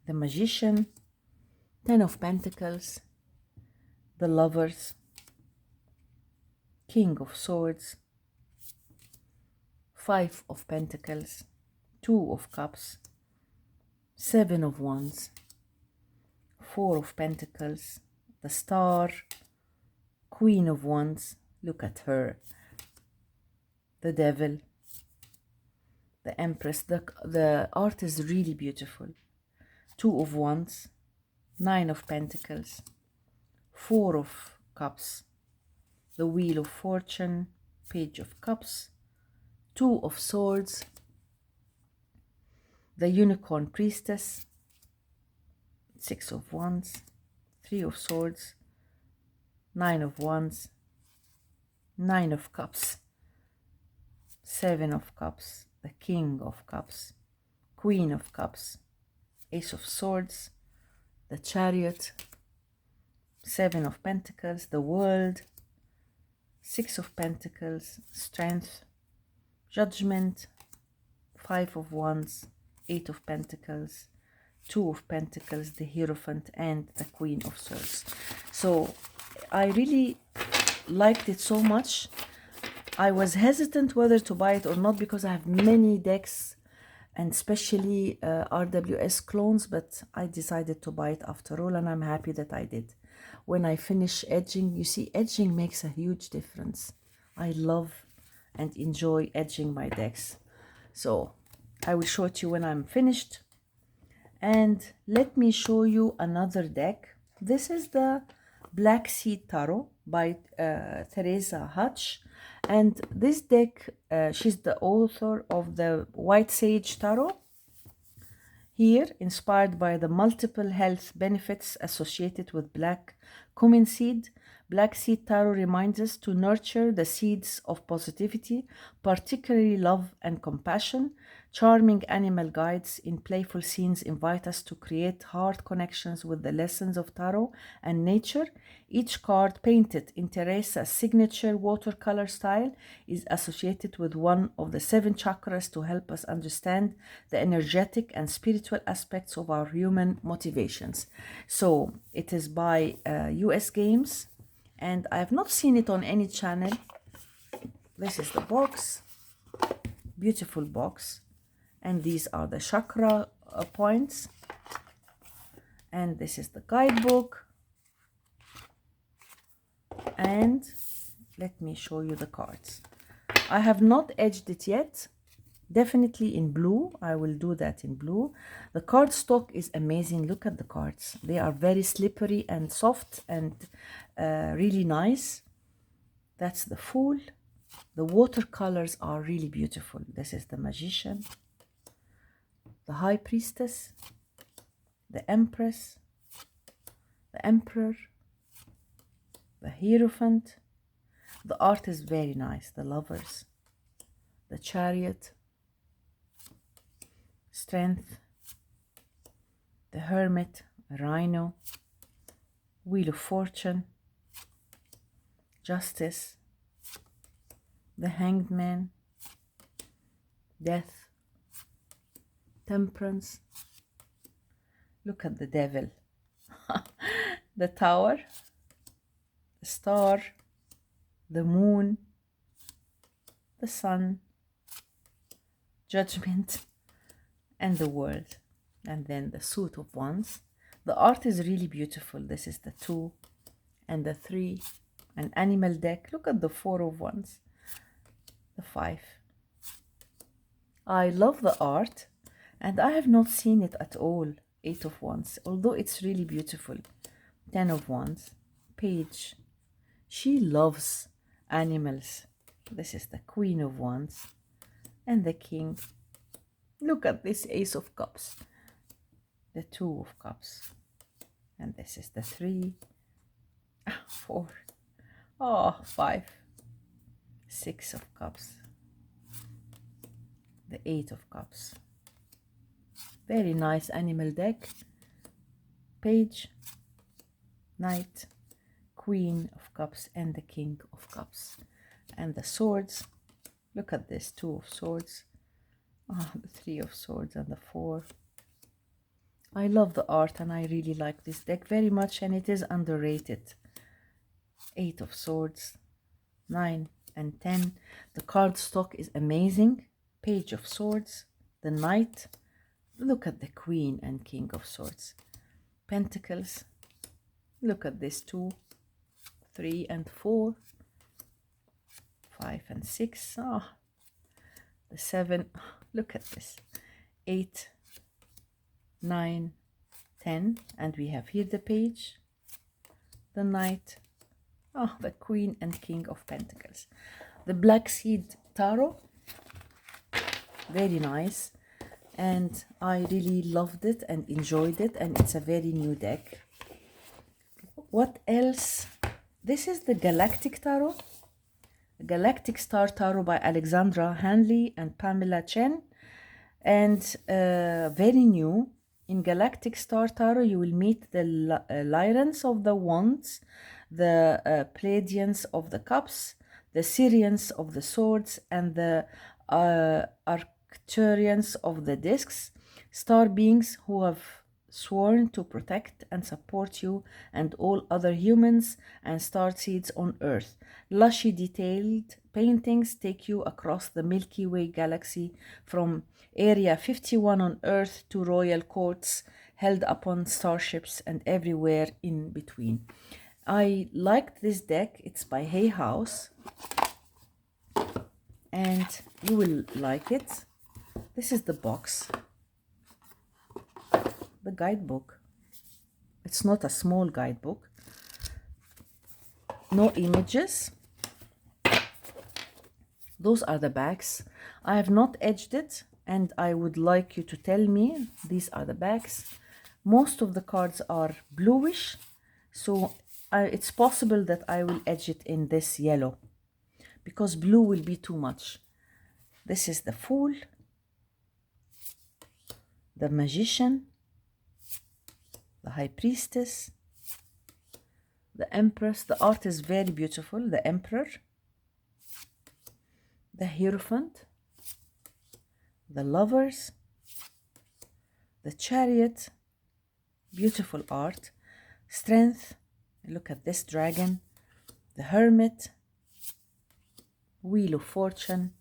the Magician, 10 of Pentacles, the Lovers, King of Swords, 5 of Pentacles, 2 of Cups, 7 of Wands, 4 of Pentacles, the Star, Queen of Wands, look at her, the Devil, the Empress. The art is really beautiful. 2 of Wands, 9 of Pentacles, 4 of Cups, the Wheel of Fortune, Page of Cups, 2 of Swords, the Unicorn Priestess, 6 of Wands, 3 of Swords, 9 of Wands, 9 of Cups, 7 of Cups, the King of Cups, Queen of Cups, Ace of Swords, the Chariot, 7 of Pentacles, the World, 6 of Pentacles, Strength, Judgment, 5 of Wands, 8 of Pentacles, 2 of Pentacles, the Hierophant, and the Queen of Swords. So I really liked it so much. I was hesitant whether to buy it or not because I have many decks and especially RWS clones, but I decided to buy it after all, and I'm happy that I did. When I finish edging, you see, edging makes a huge difference. I love and enjoy edging my decks. So I will show it to you when I'm finished. And let me show you another deck. This is the Black Seed Tarot by Teresa Hutch. And this deck, she's the author of the White Sage Tarot. Here, inspired by the multiple health benefits associated with black cumin seed, Black Seed Tarot reminds us to nurture the seeds of positivity, particularly love and compassion. Charming animal guides in playful scenes invite us to create heart connections with the lessons of tarot and nature. Each card painted in Teresa's signature watercolor style is associated with one of the 7 chakras to help us understand the energetic and spiritual aspects of our human motivations. So it is by US Games, and I have not seen it on any channel. This is the box, beautiful box, and these are the chakra points, and this is the guidebook. And let me show you the cards. I have not edged it yet, definitely in blue. I will do that in blue. The card stock is amazing. Look at the cards. They are very slippery and soft and really nice. That's the Fool. The watercolors are really beautiful. This is the Magician, the High Priestess, the Empress, the Emperor, the Hierophant. The art is very nice. The Lovers, the Chariot, Strength, the Hermit, a Rhino, Wheel of Fortune, Justice, the Hanged Man, Death, Temperance. Look at the Devil, the Tower, the Star, the Moon, the Sun, Judgment, and the World. And then the Suit of Wands. The art is really beautiful. This is the 2 and the 3, an animal deck. Look at the 4 of Wands, the 5. I love the art, and I have not seen it at all. 8 of Wands, although it's really beautiful. 10 of Wands, Page. She loves animals. This is the Queen of Wands and the King. Look at this Ace of Cups, the 2 of Cups, and this is the 3, 4, 5, 6 of Cups, the 8 of Cups. Very nice animal deck. Page, Knight, Queen of Cups, and the King of Cups. And the swords. Look at this, 2 of Swords, the 3 of Swords, and the 4. I love the art, and I really like this deck very much, and it is underrated. 8 of Swords, 9 and 10. The card stock is amazing. Page of Swords, the Knight. Look at the Queen and King of Swords. Pentacles. Look at this, 2, 3 and 4. 5 and 6. The 7. Look at this. 8, 9, 10. And we have here the Page, the Knight, the Queen and King of Pentacles. The Black Seed Tarot. Very nice. And I really loved it and enjoyed it. And it's a very new deck. What else? This is the Galactic Tarot. Galactic Star Tarot by Alexandra Hanley and Pamela Chen. And very new. In Galactic Star Tarot, you will meet the Lyrans of the Wands, the Pleiadians of the Cups, the Syrians of the Swords, and the Arcturians of the Discs, star beings who have sworn to protect and support you and all other humans and starseeds on Earth. Lushy detailed paintings take you across the Milky Way galaxy from Area 51 on Earth to royal courts held upon starships and everywhere in between. I liked this deck. It's by Hay House, and you will like it. This is the box, the guidebook. It's not a small guidebook. No images. Those are the backs. I have not edged it. and I would like you to tell me, these are the backs. Most of the cards are bluish, so it's possible that I will edge it in this yellow because blue will be too much. This is the Fool, the Magician, the High Priestess, the Empress. The art is very beautiful. The Emperor, the Hierophant, the Lovers, the Chariot, beautiful art, Strength, look at this dragon, the Hermit, Wheel of Fortune,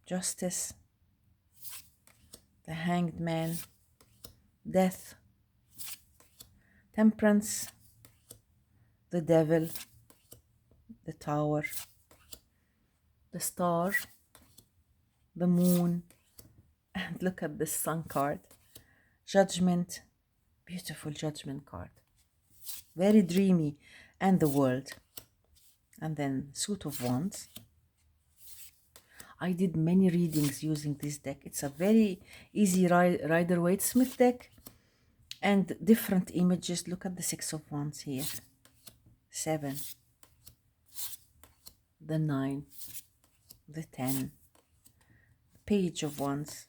Justice, the Hanged Man, Death, Temperance, the Devil, the Tower, the Star, the Moon, and look at this Sun card, Judgment, beautiful Judgment card, very dreamy, and the World, and then Suit of Wands. I did many readings using this deck. It's a very easy Rider-Waite-Smith deck, and different images. Look at the Six of Wands here, 7, the 9, the 10, the Page of Wands,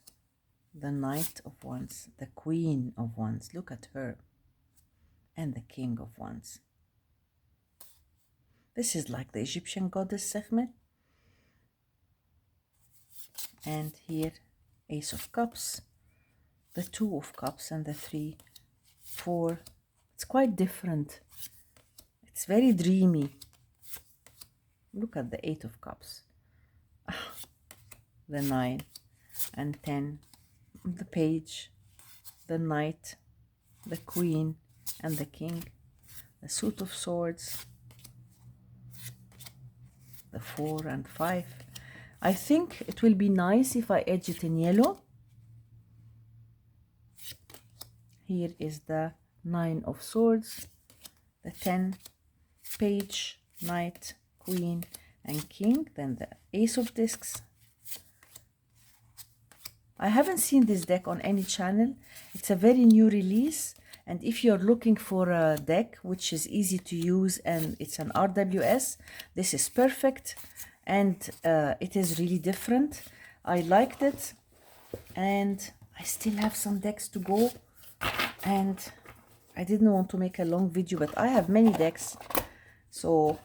the Knight of Wands, the Queen of Wands, look at her, and the King of Wands. This is like the Egyptian goddess Sekhmet. And here, Ace of Cups, the 2 of Cups, and the 3, 4. It's quite different. It's very dreamy. Look at the 8 of Cups, the 9, and 10, the Page, the Knight, the Queen, and the King, the Suit of Swords, the 4 and 5. I think it will be nice if I edge it in yellow. Here is the 9 of Swords, the 10, Page, Knight, Queen, and King, then the Ace of Discs. I haven't seen this deck on any channel. It's a very new release, and if you're looking for a deck which is easy to use and it's an RWS, this is perfect, and it is really different. I liked it, and I still have some decks to go, and I didn't want to make a long video, but I have many decks, so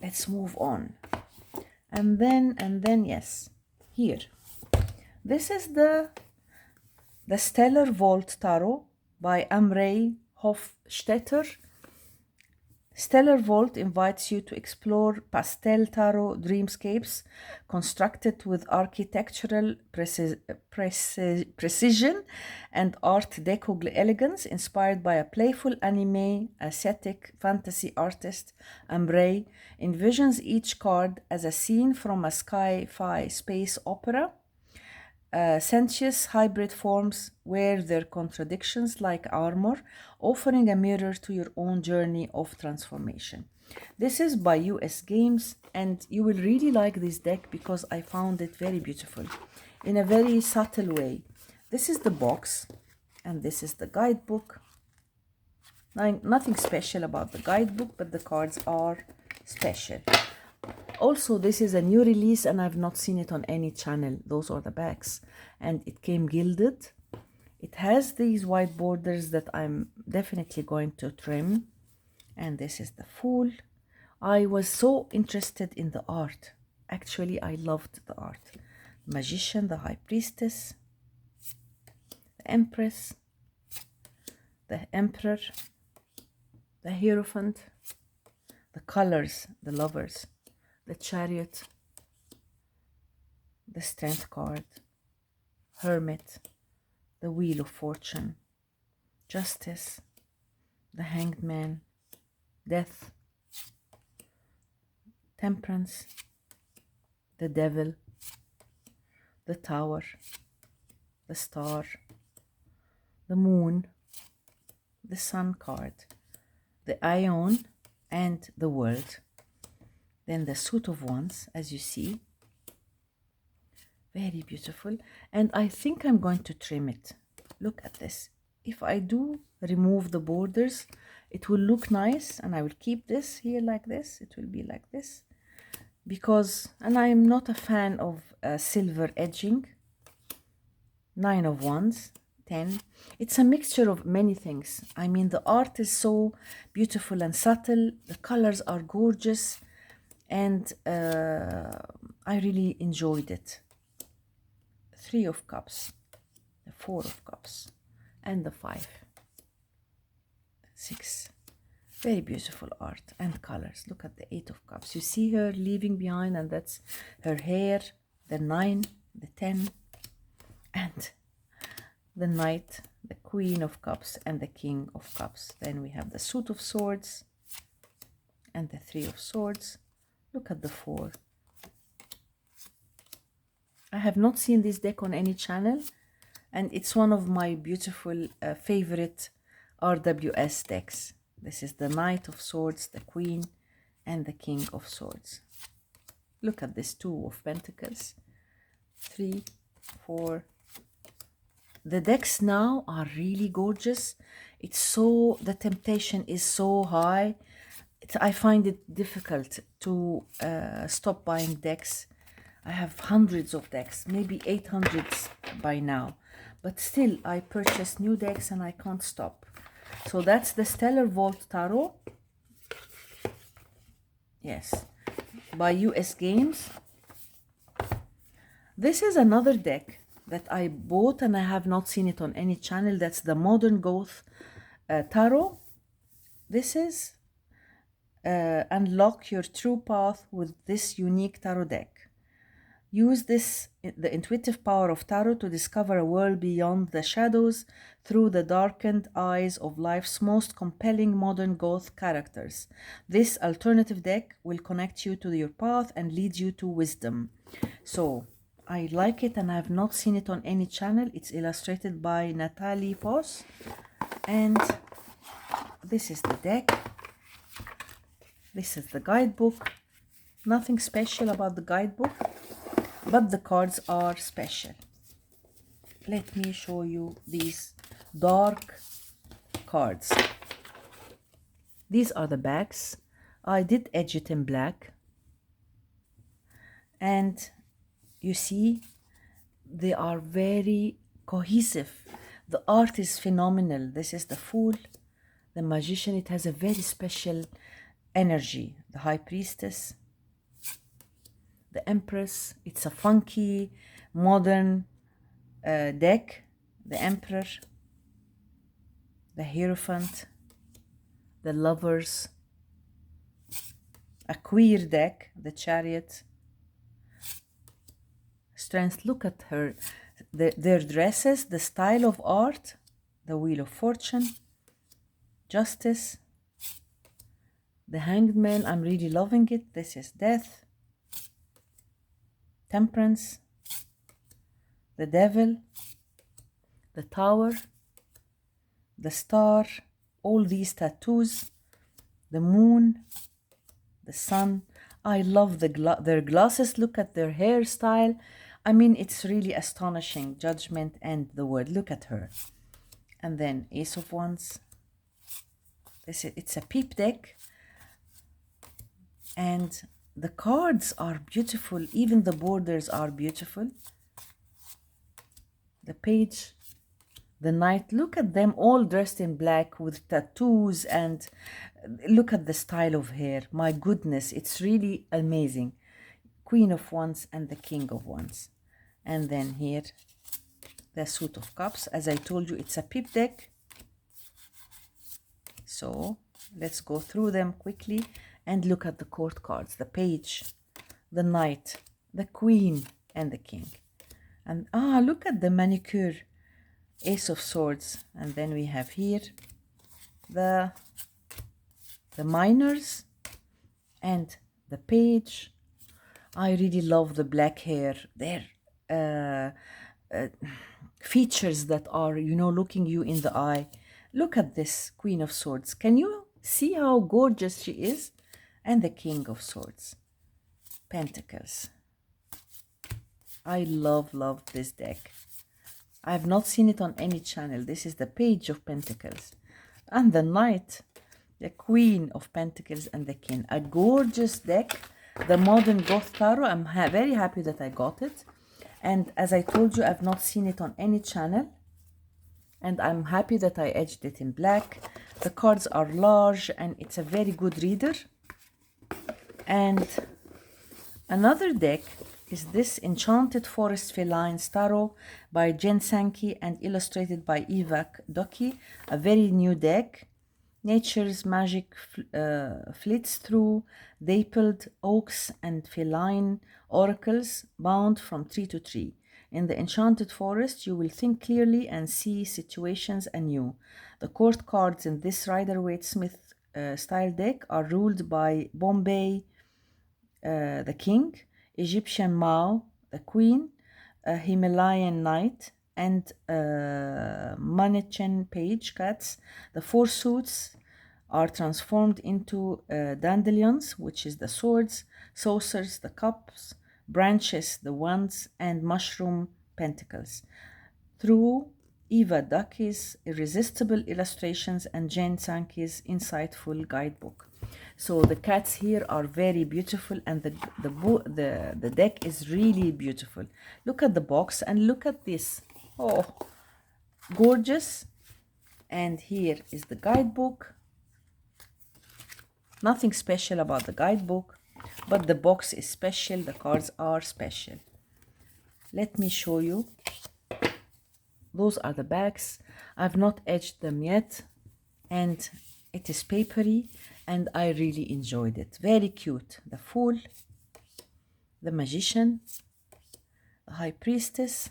let's move on. And then yes, here, this is the Stellar Vault Tarot by Amrei Hofstetter. Stellar Vault invites you to explore pastel tarot dreamscapes constructed with architectural precision and Art Deco elegance, inspired by a playful anime aesthetic. Fantasy artist Amrei envisions each card as a scene from a sci-fi space opera. Sensuous hybrid forms wear their contradictions like armor, offering a mirror to your own journey of transformation. This is by US Games, and you will really like this deck because I found it very beautiful in a very subtle way. This is the box, and this is the guidebook. Nothing special about the guidebook, but the cards are special. Also, this is a new release and I've not seen it on any channel. Those are the backs, and it came gilded. It has these white borders that I'm definitely going to trim. And this is the Fool. I was so interested in the art. Actually, I loved the art. The Magician, the High Priestess, the Empress, the Emperor, the Hierophant, the colors, the Lovers, the Chariot, the Strength card, Hermit, the Wheel of Fortune, Justice, the Hanged Man, Death, Temperance, the Devil, the Tower, the Star, the Moon, the Sun card, the Ion, and the World. Then the Suit of Wands, as you see, Very beautiful. And I think I'm going to trim it. Look at this. If I do remove the borders, it will look nice, and I will keep this here like this. It will be like this. Because, and I'm not a fan of silver edging. 9 of wands, 10. It's a mixture of many things. I mean, the art is so beautiful and subtle. The colors are gorgeous. And I really enjoyed it. 3 of cups, the 4 of cups, and the 5. 6. Very beautiful art and colors. Look at the 8 of cups. You see her leaving behind, and that's her hair. The 9, the 10, and the Knight, the Queen of Cups, and the King of Cups. Then we have the Suit of Swords and the 3 of Swords. Look at the 4. I have not seen this deck on any channel, and it's one of my beautiful favorite RWS decks. This is the Knight of Swords, the Queen, and the King of Swords. Look at this 2 of Pentacles, 3, 4. The decks now are really gorgeous. It's so, the temptation is so high. I find it difficult to stop buying decks. I have hundreds of decks, maybe 800 by now. But still, I purchase new decks and I can't stop. So that's the Stellar Vault Tarot. Yes, by US Games. This is another deck that I bought and I have not seen it on any channel. That's the Modern Goth Tarot. This is unlock your true path with this unique tarot deck. Use the intuitive power of tarot to discover a world beyond the shadows through the darkened eyes of life's most compelling modern goth characters. This alternative deck will connect you to your path and lead you to wisdom. So, I like it and I have not seen it on any channel. It's illustrated by Natalie Voss. And this is the deck. This is the guidebook. Nothing special about the guidebook, but the cards are special. Let me show you these dark cards. These are the backs. I did edge it in black. And you see, they are very cohesive. The art is phenomenal. This is the Fool, the Magician. It has a very special energy. The High Priestess, the Empress. It's a funky, modern deck. The Emperor, the Hierophant, the Lovers, a queer deck, the Chariot, Strength. Look at her, their dresses, the style of art, the Wheel of Fortune, Justice, the Hanged Man. I'm really loving it. This is Death, Temperance, the Devil, the Tower, the Star, all these tattoos, the Moon, the Sun. I love their glasses. Look at their hairstyle. I mean, it's really astonishing. Judgment and the Word. Look at her. And then Ace of Wands. It's a peep deck. And the cards are beautiful. Even the borders are beautiful. The Page, the Knight. Look at them all dressed in black with tattoos, and look at the style of hair. My goodness, it's really amazing. Queen of Wands and the King of Wands. And then here, the Suit of Cups. As I told you, it's a peep deck. So let's go through them quickly and look at the court cards. The Page, the Knight, the Queen, and the King. And look at the manicure. Ace of Swords. And then we have here the Minors and the Page. I really love the black hair. Their features that are, looking you in the eye. Look at this Queen of Swords. Can you see how gorgeous she is? And the King of Swords. Pentacles. I love this deck. I have not seen it on any channel. This is the Page of Pentacles. And the Knight, the Queen of Pentacles and the King. A gorgeous deck. The Modern Goth Tarot. I'm very happy that I got it. And as I told you, I've not seen it on any channel. And I'm happy that I edged it in black. The cards are large and it's a very good reader. And another deck is this Enchanted Forest Felines Tarot by Jen Sankey and illustrated by Eva Doki. A very new deck. Nature's magic flits through dappled oaks and feline oracles bound from tree to tree. In the enchanted forest, you will think clearly and see situations anew. The court cards in this Rider-Waite-Smith style deck are ruled by Bombay, the king, Egyptian Mao, the queen, Himalayan knight, and Mannichen page cats. The four suits are transformed into dandelions, which is the swords, saucers, the cups, branches, the wands, and mushroom pentacles. Through Eva Ducky's irresistible illustrations and Jen Sankey's insightful guidebook. So the cats here are very beautiful, and the deck is really beautiful. Look at the box and look at this. Oh, gorgeous. And here is the guidebook. Nothing special about the guidebook, but the box is special. The cards are special. Let me show you. Those are the backs. I've not edged them yet, and it is papery, and I really enjoyed it. Very cute. The Fool, the Magician, the High Priestess,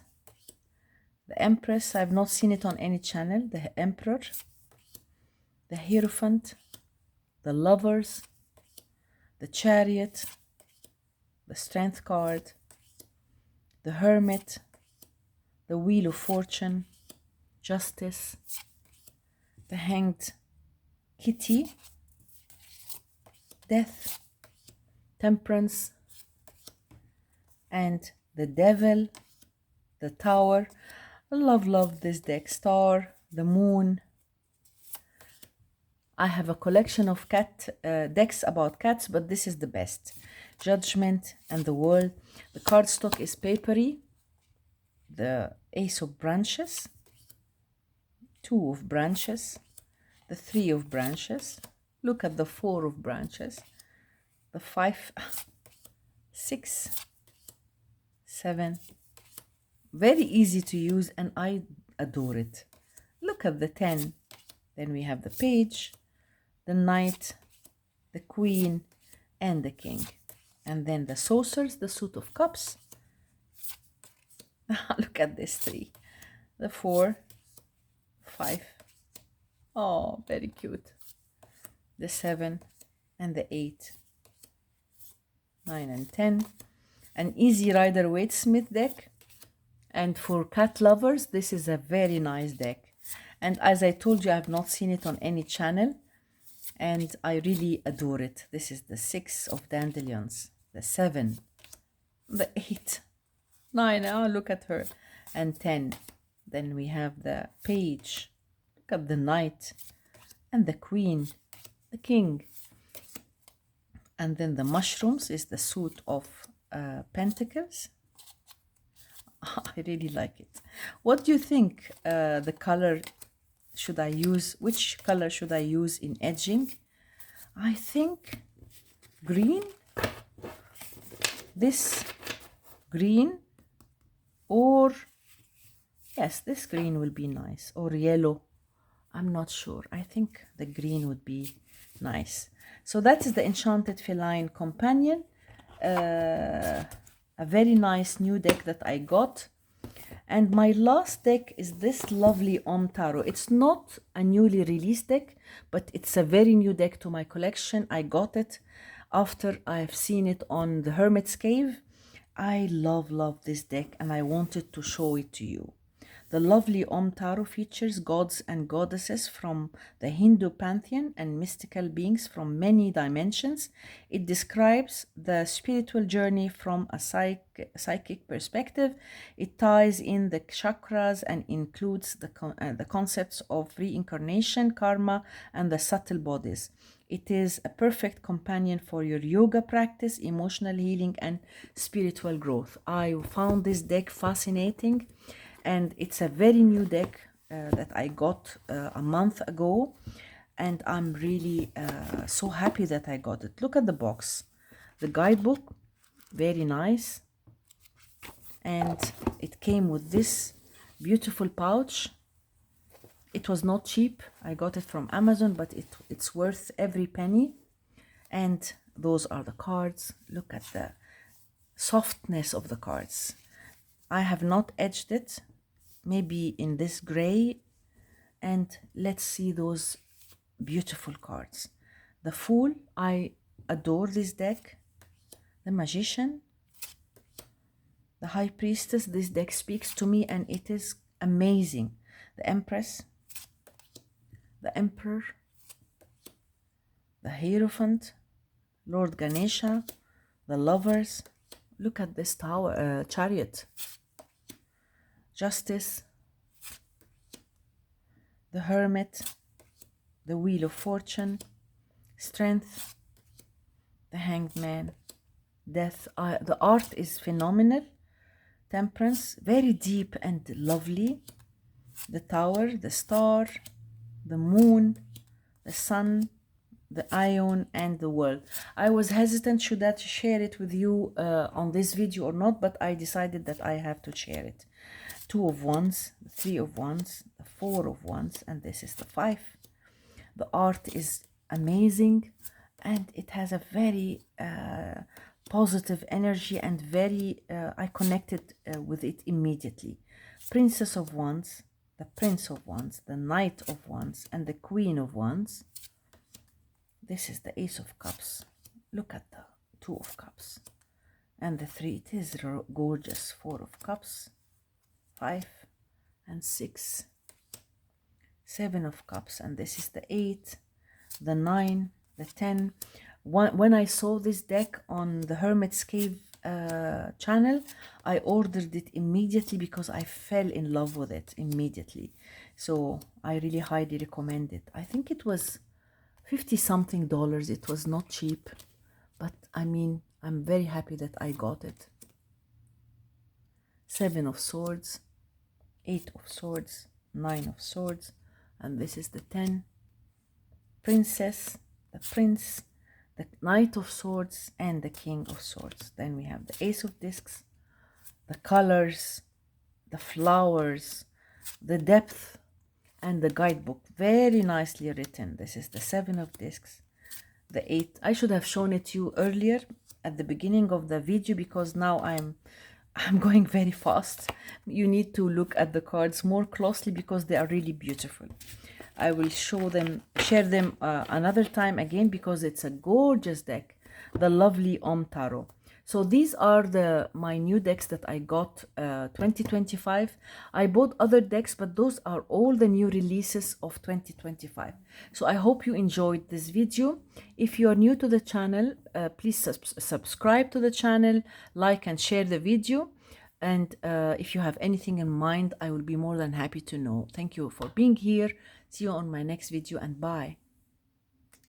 the Empress. I've not seen it on any channel. The Emperor, the Hierophant, the Lovers, the Chariot, the Strength card, the Hermit, the Wheel of Fortune, Justice, the Hanged Kitty, Death, Temperance, and the Devil, the Tower. I love this deck. Star, the Moon. I have a collection of cat decks about cats, but this is the best. Judgment and the World. The cardstock is papery. The Ace of Branches, 2 of Branches, the 3 of Branches. Look at the 4 of Branches, the 5, 6, 7. Very easy to use, and I adore it. Look at the 10. Then we have the Page, the Knight, the Queen, and the King. And then the Saucers, the Suit of Cups. Look at this 3. The 4, 5. Oh, very cute. The 7 and the 8, 9 and 10. An easy Rider-Waite-Smith deck. And for cat lovers, this is a very nice deck. And as I told you, I have not seen it on any channel, and I really adore it. This is the 6 of Dandelions, the 7, the 8, 9, oh, look at her, and 10. Then we have the Page, look at the Knight, and the Queen, the King. And then the Mushrooms is the Suit of Pentacles. I really like it. What do you think the color should I use? Which color should I use in edging? I think green. This green, or yes, this green will be nice, or yellow. I'm not sure. I think the green would be nice. So that is the Enchanted Feline Companion. A very nice new deck that I got. And my last deck is this lovely Om Tarot. It's not a newly released deck, but it's a very new deck to my collection. I got it after I've seen it on the Hermit's Cave. I love this deck, and I wanted to show it to you. The lovely Om Tarot features gods and goddesses from the Hindu pantheon and mystical beings from many dimensions. It describes the spiritual journey from a psychic perspective. It ties in the chakras and includes the concepts of reincarnation, karma, and the subtle bodies. It is a perfect companion for your yoga practice, emotional healing, and spiritual growth. I found this deck fascinating, and it's a very new deck that I got a month ago, and I'm really so happy that I got it. Look at the box. The guidebook, very nice, and it came with this beautiful pouch. It was not cheap. I got it from Amazon, but it's worth every penny. And those are the cards. Look at the softness of the cards. I have not edged it, maybe in this gray. And let's see those beautiful cards. The Fool, I adore this deck. The Magician, the High Priestess, this deck speaks to me and it is amazing. The Empress, the Emperor, the Hierophant, Lord Ganesha, the Lovers. Look at this tower, Chariot, Justice, the Hermit, the Wheel of Fortune, Strength, the Hanged Man, Death. The art is phenomenal. Temperance, very deep and lovely. The Tower, the Star, the Moon, the Sun, the Ion, and the World. I was hesitant should I share it with you on this video or not, but I decided that I have to share it. 2 of Wands, the 3 of Wands, the 4 of Wands, and this is the 5. The art is amazing, and it has a very positive energy, and very I connected with it immediately. Princess of Wands, the Prince of Wands, the Knight of Wands, and the Queen of Wands. This is the Ace of Cups. Look at the 2 of Cups and the 3. It is gorgeous. 4 of Cups, 5 and 6, 7 of Cups, and this is the 8, the 9, the 10. When I saw this deck on the Hermit's Cave channel, I ordered it immediately because I fell in love with it immediately. So I really highly recommend it. I think it was $50 something. It was not cheap, but I mean, I'm very happy that I got it. 7 of Swords, 8 of Swords, 9 of Swords, and this is the 10. Princess, the Prince, the Knight of Swords, and the King of Swords. Then we have the Ace of Discs, the colors, the flowers, the depth, and the guidebook. Very nicely written. This is the 7 of Discs, the 8. I should have shown it to you earlier at the beginning of the video, because now I'm going very fast. You need to look at the cards more closely because they are really beautiful. I will share them another time again, because it's a gorgeous deck, the lovely Om Tarot. So these are my new decks that I got 2025. I bought other decks, but those are all the new releases of 2025. So I hope you enjoyed this video. If you are new to the channel, please subscribe to the channel, like and share the video. And if you have anything in mind, I will be more than happy to know. Thank you for being here. See you on my next video, and bye.